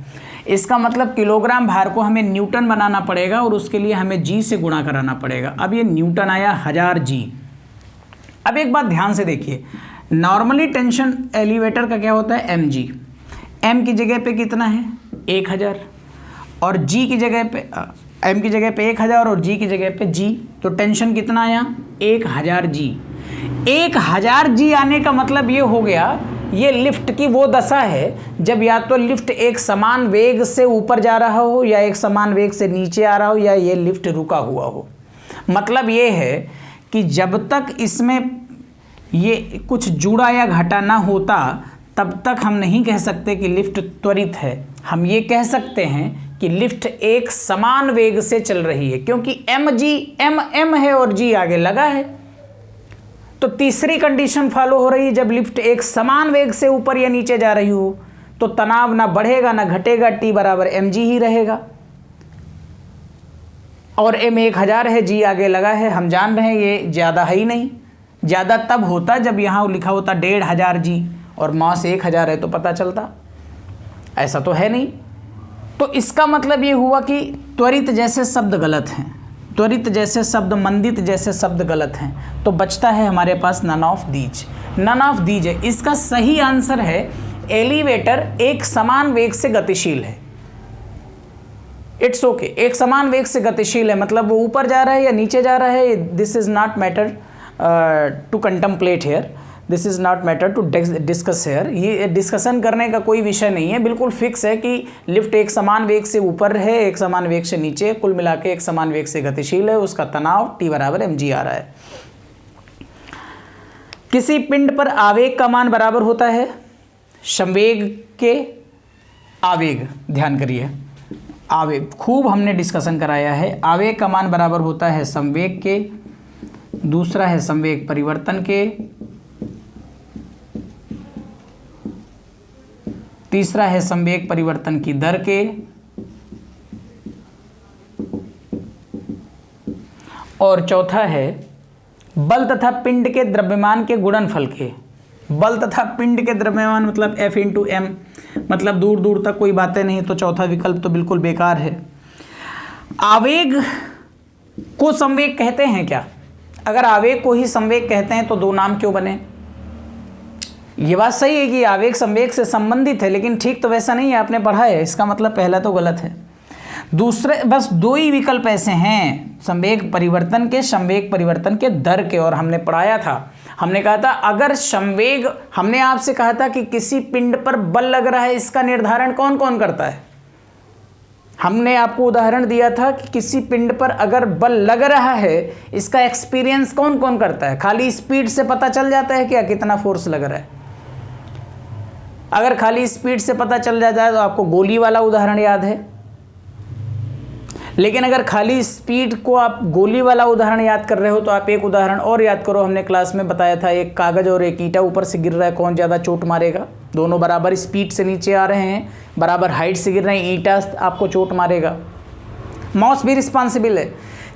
इसका मतलब किलोग्राम भार को हमें न्यूटन बनाना पड़ेगा और उसके लिए हमें जी से गुणा कराना पड़ेगा। अब ये न्यूटन आया 1000 जी। अब एक बात ध्यान से देखिए, नॉर्मली टेंशन एलिवेटर का क्या होता है एम जी। एम की जगह पे कितना है 1000 और जी की जगह पे एम की जगह पे 1000 और जी की जगह पे जी, तो टेंशन कितना आया 1000 जी। 1000 जी आने का मतलब ये हो गया ये लिफ्ट की वो दशा है जब या तो लिफ्ट एक समान वेग से ऊपर जा रहा हो या एक समान वेग से नीचे आ रहा हो या ये लिफ्ट रुका हुआ हो। मतलब ये है कि जब तक इसमें ये कुछ जुड़ा या घटा ना होता तब तक हम नहीं कह सकते कि लिफ्ट त्वरित है। हम ये कह सकते हैं कि लिफ्ट एक समान वेग से चल रही है, क्योंकि एम जी एम है और जी आगे लगा है। तो तीसरी कंडीशन फॉलो हो रही है, जब लिफ्ट एक समान वेग से ऊपर या नीचे जा रही हो तो तनाव ना बढ़ेगा ना घटेगा, टी बराबर एम जी ही रहेगा। और एम 1000 है, जी आगे लगा है, हम जान रहे हैं ये ज़्यादा है ही नहीं। ज़्यादा तब होता जब यहाँ लिखा होता 1500 जी और मास 1000 है तो पता चलता, ऐसा तो है नहीं। तो इसका मतलब ये हुआ कि त्वरित जैसे शब्द गलत हैं, त्वरित जैसे शब्द, मंदित जैसे शब्द गलत हैं। तो बचता है हमारे पास none of these. None of these है इसका सही आंसर है। एलिवेटर एक समान वेग से गतिशील है। इट्स ओके, एक समान वेग से गतिशील है, मतलब वो ऊपर जा रहा है या नीचे जा रहा है, this is not matter to contemplate here, this is not matter to discuss here. ये डिस्कशन करने का कोई विषय नहीं है, बिल्कुल फिक्स है कि लिफ्ट एक समान वेग से ऊपर है, एक समान वेग से नीचे, कुल मिला के एक समान वेग से गतिशील है, उसका तनाव टी बराबर एम जी आ रहा है। किसी पिंड पर आवेग का मान बराबर होता है संवेग के आवेग। ध्यान करिए, आवेग खूब हमने डिस्कशन कराया है। आवेग का मान बराबर होता है संवेग के दूसरा है संवेग परिवर्तन के, तीसरा है संवेग परिवर्तन की दर के, और चौथा है बल तथा पिंड के द्रव्यमान के गुणनफल के। बल तथा पिंड के द्रव्यमान मतलब F इंटू एम, मतलब दूर दूर तक कोई बातें नहीं, तो चौथा विकल्प तो बिल्कुल बेकार है। आवेग को संवेग कहते हैं क्या? अगर आवेग को ही संवेग कहते हैं तो दो नाम क्यों बने? ये बात सही है कि आवेग संवेग से संबंधित है, लेकिन ठीक तो वैसा नहीं है, आपने पढ़ा है, इसका मतलब पहला तो गलत है। दूसरे बस दो ही विकल्प ऐसे हैं, संवेग परिवर्तन के, संवेग परिवर्तन के दर के, और हमने पढ़ाया था, हमने कहा था अगर संवेग, हमने आपसे कहा था कि किसी पिंड पर बल लग रहा है, इसका निर्धारण कौन कौन करता है? हमने आपको उदाहरण दिया था कि किसी पिंड पर अगर बल लग रहा है, इसका एक्सपीरियंस कौन कौन करता है? खाली स्पीड से पता चल जाता है क्या कितना फोर्स लग रहा है? अगर खाली स्पीड से पता चल जाता है तो आपको गोली वाला उदाहरण याद है, लेकिन अगर खाली स्पीड को आप गोली वाला उदाहरण याद कर रहे हो तो आप एक उदाहरण और याद करो। हमने क्लास में बताया था, एक कागज और एक ईंटा ऊपर से गिर रहा है, कौन ज़्यादा चोट मारेगा? दोनों बराबर स्पीड से नीचे आ रहे हैं, बराबर हाइट से गिर रहे हैं, ईंटा आपको चोट मारेगा, माउस भी रिस्पॉन्सिबल है।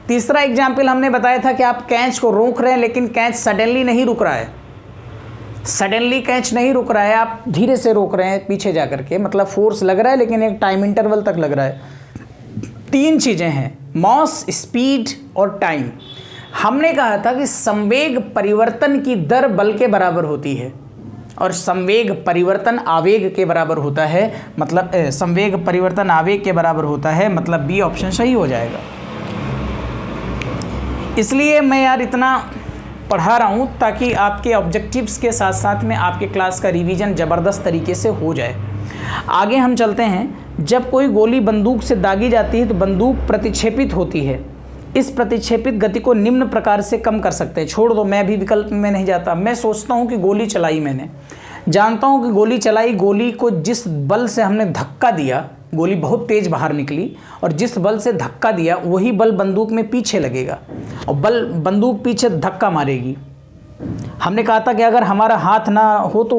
तीसरा एग्जाम्पल हमने बताया था कि आप कैच को रोक रहे हैं, लेकिन कैच सडनली नहीं रुक रहा है, सडनली कैच नहीं रुक रहा है, आप धीरे से रोक रहे हैं पीछे जा करके, मतलब फोर्स लग रहा है लेकिन एक टाइम इंटरवल तक लग रहा है। तीन चीज़ें हैं, मास, स्पीड और टाइम। हमने कहा था कि संवेग परिवर्तन की दर बल के बराबर होती है और संवेग परिवर्तन आवेग के बराबर होता है, मतलब संवेग परिवर्तन आवेग के बराबर होता है, मतलब बी ऑप्शन सही हो जाएगा। इसलिए मैं यार इतना पढ़ा रहा हूँ ताकि आपके ऑब्जेक्टिव्स के साथ साथ में आपके क्लास का रिवीजन ज़बरदस्त तरीके से हो जाए। आगे हम चलते हैं। जब कोई गोली बंदूक से दागी जाती है तो बंदूक प्रतिक्षेपित होती है। इस प्रतिक्षेपित गति को निम्न प्रकार से कम कर सकते हैं। छोड़ दो, मैं अभी विकल्प में नहीं जाता। मैं सोचता हूँ कि गोली चलाई, मैंने जानता हूँ कि गोली चलाई, गोली को जिस बल से हमने धक्का दिया, गोली बहुत तेज़ बाहर निकली और जिस बल से धक्का दिया वही बल बंदूक में पीछे लगेगा और बंदूक पीछे धक्का मारेगी। हमने कहा था कि अगर हमारा हाथ ना हो तो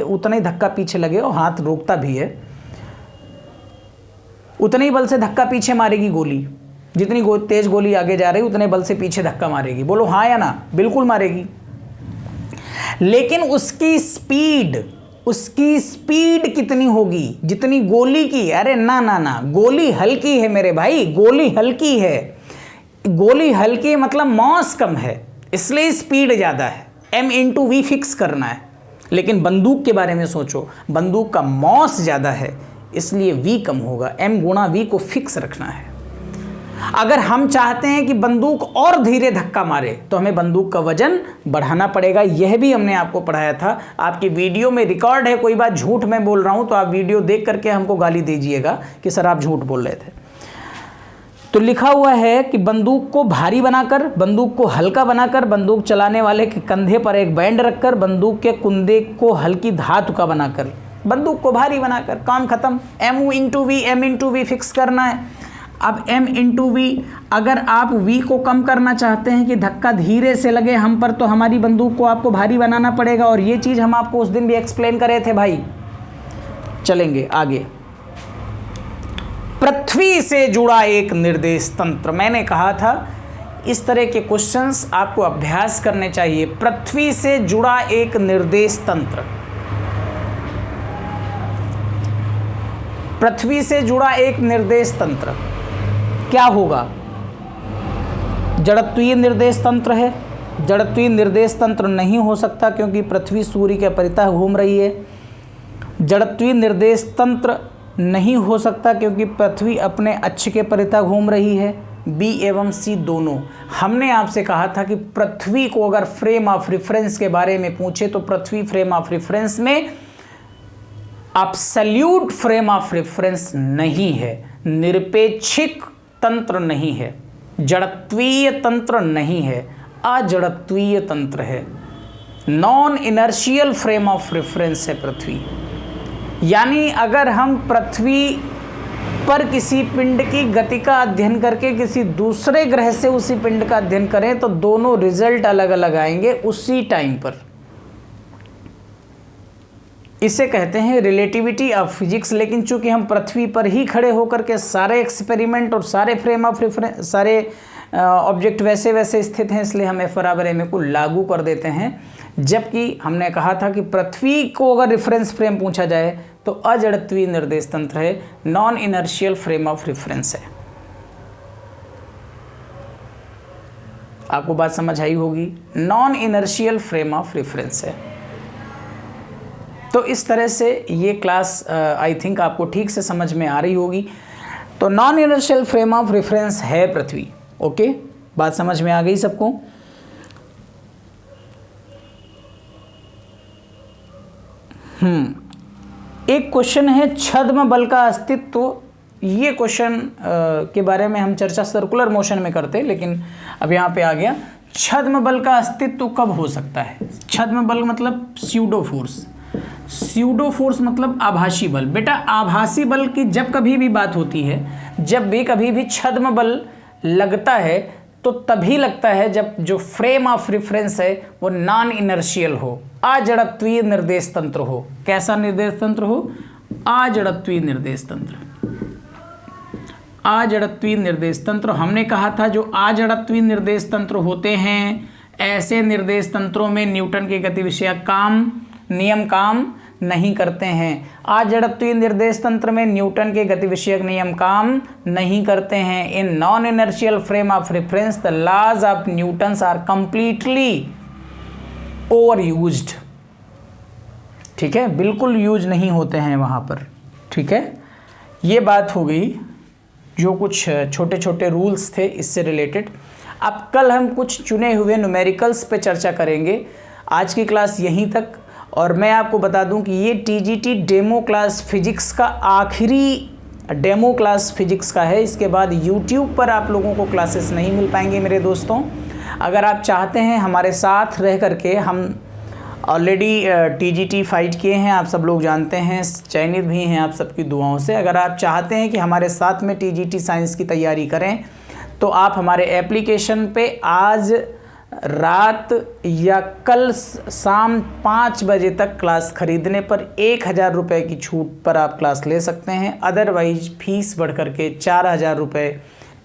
उतना ही धक्का पीछे लगे, और हाथ रोकता भी है, उतने ही बल से धक्का पीछे मारेगी गोली। जितनी तेज गोली आगे जा रही उतने बल से पीछे धक्का मारेगी। बोलो हाँ या ना? बिल्कुल मारेगी। लेकिन उसकी स्पीड कितनी होगी? जितनी गोली की? अरे ना ना ना, गोली हल्की है मेरे भाई, गोली हल्की है। गोली हल्की मतलब मास कम है, इसलिए स्पीड ज़्यादा है। m इंटू वी फिक्स करना है। लेकिन बंदूक के बारे में सोचो, बंदूक का मास ज़्यादा है इसलिए v कम होगा। m गुणा v को फिक्स रखना है। अगर हम चाहते हैं कि बंदूक और धीरे धक्का मारे तो हमें बंदूक का वजन बढ़ाना पड़ेगा। यह भी हमने आपको पढ़ाया था, आपकी वीडियो में रिकॉर्ड है। कोई बात झूठ मैं बोल रहा हूं तो आप वीडियो देख करके हमको गाली दीजिएगा कि सर आप झूठ बोल रहे थे। तो लिखा हुआ है कि बंदूक को भारी बनाकर, बंदूक को हल्का बनाकर, बंदूक चलाने वाले के कंधे पर एक बैंड रखकर, बंदूक के कुंदे को हल्की धातु का बनाकर, बंदूक को भारी बनाकर, काम खत्म। m इंटू वी फिक्स करना है। अब m इंटू वी, अगर आप v को कम करना चाहते हैं कि धक्का धीरे से लगे हम पर, तो हमारी बंदूक को आपको भारी बनाना पड़ेगा। और ये चीज़ हम आपको उस दिन भी एक्सप्लेन करे थे भाई। चलेंगे आगे। पृथ्वी से जुड़ा एक निर्देश तंत्र, मैंने कहा था इस तरह के क्वेश्चंस आपको अभ्यास करने चाहिए। पृथ्वी से जुड़ा एक निर्देश तंत्र, पृथ्वी से जुड़ा एक निर्देश तंत्र क्या होगा? जड़त्वीय निर्देश तंत्र है। जड़त्वीय निर्देश तंत्र नहीं हो सकता क्योंकि पृथ्वी सूर्य के परितः घूम रही है। जड़त्वीय निर्देश तंत्र नहीं हो सकता क्योंकि पृथ्वी अपने अक्ष के परितः घूम रही है। बी एवं सी दोनों। हमने आपसे कहा था कि पृथ्वी को अगर फ्रेम ऑफ रेफरेंस के बारे में पूछे तो पृथ्वी फ्रेम ऑफ रेफरेंस में एब्सोल्यूट फ्रेम ऑफ रेफरेंस नहीं है, निरपेक्षिक तंत्र नहीं है, जड़त्वीय तंत्र नहीं है, अजड़त्वीय तंत्र है। Non inertial frame of reference है पृथ्वी। यानी अगर हम पृथ्वी पर किसी पिंड की गति का अध्ययन करके किसी दूसरे ग्रह से उसी पिंड का अध्ययन करें तो दोनों रिजल्ट अलग अलग आएंगे उसी टाइम पर। इसे कहते हैं रिलेटिविटी ऑफ फिजिक्स। लेकिन चूंकि हम पृथ्वी पर ही खड़े होकर के सारे एक्सपेरिमेंट और सारे फ्रेम ऑफ रेफरेंस, सारे ऑब्जेक्ट वैसे वैसे स्थित हैं, इसलिए हम F=ma को लागू कर देते हैं। जबकि हमने कहा था कि पृथ्वी को अगर रेफरेंस फ्रेम पूछा जाए तो अजड़त्वीय निर्देश तंत्र है, non inertial frame of reference है। आपको बात समझ आई होगी, non inertial frame of reference है। तो इस तरह से ये क्लास आई थिंक आपको ठीक से समझ में आ रही होगी। तो non inertial frame of reference है पृथ्वी। ओके, बात समझ में आ गई सबको? एक क्वेश्चन है छद्म बल का अस्तित्व। ये क्वेश्चन के बारे में हम चर्चा सर्कुलर मोशन में करते, लेकिन अब यहाँ पे आ गया। छद्म बल का अस्तित्व कब हो सकता है? छद्म बल मतलब स्यूडो फोर्स। स्यूडो फोर्स मतलब आभासी बल। बेटा आभासी बल की जब कभी भी बात होती है, जब भी कभी भी छद्म बल लगता है तो तभी लगता है जब जो फ्रेम ऑफ रेफरेंस है वो नॉन इनर्शियल हो, अजड़त्वीय निर्देश तंत्र हो। कैसा निर्देश तंत्र हो? अजड़त्वीय निर्देश तंत्र। अजड़त्वीय निर्देश तंत्र हमने कहा था जो अजड़त्वीय निर्देश तंत्र होते हैं, ऐसे निर्देश तंत्रों में न्यूटन के गति विषयक नियम काम नहीं करते हैं। अजड़त्वीय निर्देश तंत्र में न्यूटन के गति विषयक नियम काम नहीं करते हैं। In non inertial frame of reference the laws of Newton's are completely over used. ठीक है, बिल्कुल यूज नहीं होते हैं वहाँ पर। ठीक है, ये बात हो गई जो कुछ छोटे छोटे रूल्स थे इससे रिलेटेड। अब कल हम कुछ चुने हुए न्यूमेरिकल्स पे चर्चा करेंगे। आज की क्लास यहीं तक। और मैं आपको बता दूं कि ये TGT डेमो क्लास फिजिक्स का आखिरी डेमो क्लास फिजिक्स का है। इसके बाद YouTube पर आप लोगों को क्लासेस नहीं मिल पाएंगे मेरे दोस्तों। अगर आप चाहते हैं हमारे साथ रह करके, हम ऑलरेडी TGT फाइट किए हैं, आप सब लोग जानते हैं, चयनित भी हैं आप सबकी दुआओं से। अगर आप चाहते हैं कि हमारे साथ में TGT साइंस की तैयारी करें तो आप हमारे एप्लीकेशन पे आज रात या कल शाम 5 बजे तक क्लास खरीदने पर 1000 रुपये की छूट पर आप क्लास ले सकते हैं। अदरवाइज फीस बढ़ करके 4000 रुपये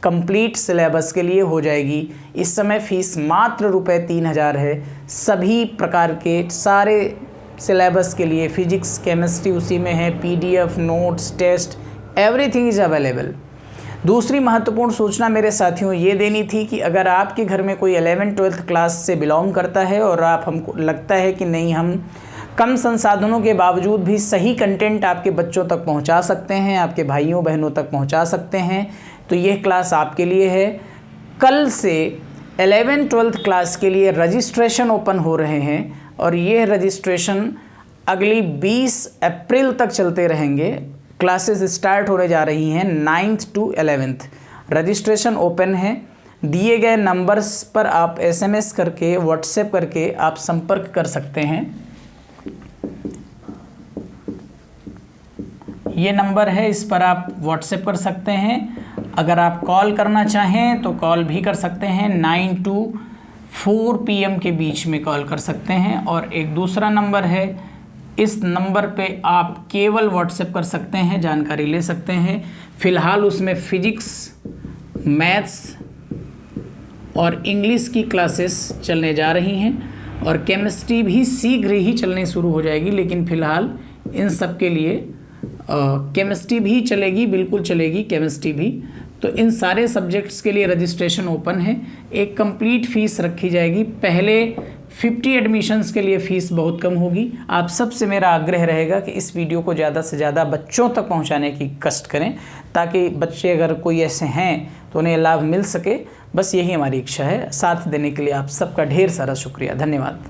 कंप्लीट सिलेबस के लिए हो जाएगी। इस समय फ़ीस मात्र ₹3000 है। सभी प्रकार के सारे सिलेबस के लिए फिजिक्स केमिस्ट्री उसी में है, PDF notes test everything is available. दूसरी महत्वपूर्ण सूचना मेरे साथियों ये देनी थी कि अगर आपके घर में कोई 11th-12th क्लास से बिलोंग करता है और आप हमको लगता है कि नहीं हम कम संसाधनों के बावजूद भी सही कंटेंट आपके बच्चों तक पहुंचा सकते हैं, आपके भाइयों बहनों तक पहुंचा सकते हैं, तो यह क्लास आपके लिए है। कल से 11th-12th क्लास के लिए रजिस्ट्रेशन ओपन हो रहे हैं और ये रजिस्ट्रेशन अगली 20 अप्रैल तक चलते रहेंगे। क्लासेस स्टार्ट होने जा रही हैं 9th to 11th। Registration open है। दिए गए नंबर्स पर आप SMS करके, व्हाट्सएप करके आप संपर्क कर सकते हैं। ये नंबर है, इस पर आप व्हाट्सएप कर सकते हैं। अगर आप कॉल करना चाहें तो कॉल भी कर सकते हैं, 9 to 4 PM के बीच में कॉल कर सकते हैं। और एक दूसरा नंबर है, इस नंबर पे आप केवल व्हाट्सएप कर सकते हैं, जानकारी ले सकते हैं। फ़िलहाल उसमें फिजिक्स, मैथ्स और इंग्लिश की क्लासेस चलने जा रही हैं और केमिस्ट्री भी शीघ्र ही चलनी शुरू हो जाएगी। लेकिन फ़िलहाल इन सब के लिए केमिस्ट्री भी चलेगी, बिल्कुल चलेगी केमिस्ट्री भी। तो इन सारे सब्जेक्ट्स के लिए रजिस्ट्रेशन ओपन है। एक कंप्लीट फ़ीस रखी जाएगी। पहले 50 एडमिशन्स के लिए फ़ीस बहुत कम होगी। आप सबसे मेरा आग्रह रहेगा कि इस वीडियो को ज़्यादा से ज़्यादा बच्चों तक पहुंचाने की कष्ट करें, ताकि बच्चे अगर कोई ऐसे हैं तो उन्हें लाभ मिल सके। बस यही हमारी इच्छा है। साथ देने के लिए आप सबका ढेर सारा शुक्रिया, धन्यवाद।